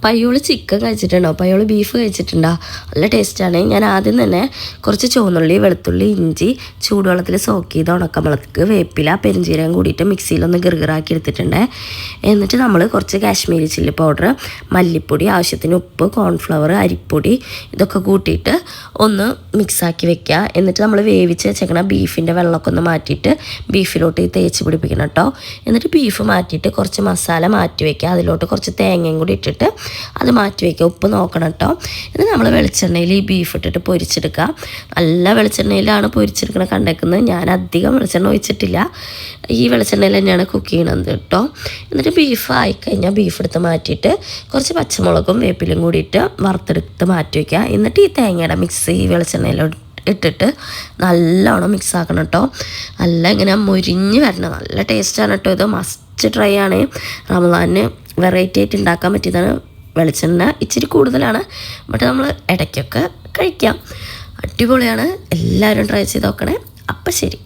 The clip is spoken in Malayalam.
പയ്യോള് ചിക്കൻ കഴിച്ചിട്ടുണ്ടോ? പയ്യോള് ബീഫ് കഴിച്ചിട്ടുണ്ടോ? നല്ല ടേസ്റ്റാണ്. ഞാൻ ആദ്യം തന്നെ കുറച്ച് ചുവന്നുള്ളി, വെളുത്തുള്ളി, ഇഞ്ചി ചൂടുവെള്ളത്തിൽ സോക്ക് ചെയ്ത് ഉണക്കമുളക്, വേപ്പില, പെരുംജീരകം കൂടിയിട്ട് മിക്സിയിലൊന്ന് ഗിർഗിറാക്കി എടുത്തിട്ടുണ്ട്. എന്നിട്ട് നമ്മൾ കുറച്ച് കാശ്മീരി ചില്ലി പൗഡർ, മല്ലിപ്പൊടി, ആവശ്യത്തിന് ഉപ്പ്, കോൺഫ്ലവർ, അരിപ്പൊടി ഇതൊക്കെ കൂട്ടിയിട്ട് ഒന്ന് മിക്സാക്കി വെക്കുക. എന്നിട്ട് നമ്മൾ വേവിച്ച് വെച്ചേക്കണ ബീഫിൻ്റെ വെള്ളമൊക്കെ ഒന്ന് മാറ്റിയിട്ട് ബീഫിലോട്ട് തേച്ച് പിടിപ്പിക്കണം കേട്ടോ. എന്നിട്ട് ബീഫ് മാറ്റിയിട്ട് കുറച്ച് മസാല മാറ്റി വയ്ക്കുക. അതിലോട്ട് കുറച്ച് തേങ്ങയും കൂടി ഇട്ടിട്ട് അത് മാറ്റി വയ്ക്കുക. ഉപ്പ് നോക്കണം കേട്ടോ. എന്നിട്ട് നമ്മൾ വെളിച്ചെണ്ണയിൽ ഈ ബീഫ് ഇട്ടിട്ട് പൊരിച്ചെടുക്കുക. നല്ല വെളിച്ചെണ്ണയിലാണ് പൊരിച്ചെടുക്കണ കണ്ടേക്കുന്നത്. ഞാൻ അധികം വെളിച്ചെണ്ണ ഒഴിച്ചിട്ടില്ല, ഈ വെളിച്ചെണ്ണയിൽ തന്നെയാണ് കുക്ക് ചെയ്യണത് കേട്ടോ. എന്നിട്ട് ബീഫ് ആയിക്കഴിഞ്ഞാൽ ബീഫ് എടുത്ത് മാറ്റിയിട്ട് കുറച്ച് പച്ചമുളകും വേപ്പിലും കൂടിയിട്ട് വറുത്തെടുത്ത് മാറ്റി വയ്ക്കുക. എന്നിട്ട് ഈ തേങ്ങയുടെ മിക്സ് ഈ വെളിച്ചെണ്ണയിലോട്ട് ഇട്ടിട്ട് നല്ലോണം മിക്സ് ആക്കണം കേട്ടോ. നല്ല ഇങ്ങനെ മൊരിഞ്ഞ് വരണം. നല്ല ടേസ്റ്റാണ് കേട്ടോ. ഇത് മസ്റ്റ് ട്രൈ ആണ്. റമദാനിന് വെറൈറ്റി ആയിട്ട് ഉണ്ടാക്കാൻ പറ്റിയതാണ്. വെളിച്ചെണ്ണ ഇച്ചിരി കൂടുതലാണ്, ബട്ട് നമ്മൾ ഇടയ്ക്കൊക്കെ കഴിക്കാം. അടിപൊളിയാണ്. എല്ലാവരും ട്രൈ ചെയ്ത് നോക്കണേ. അപ്പം ശരി.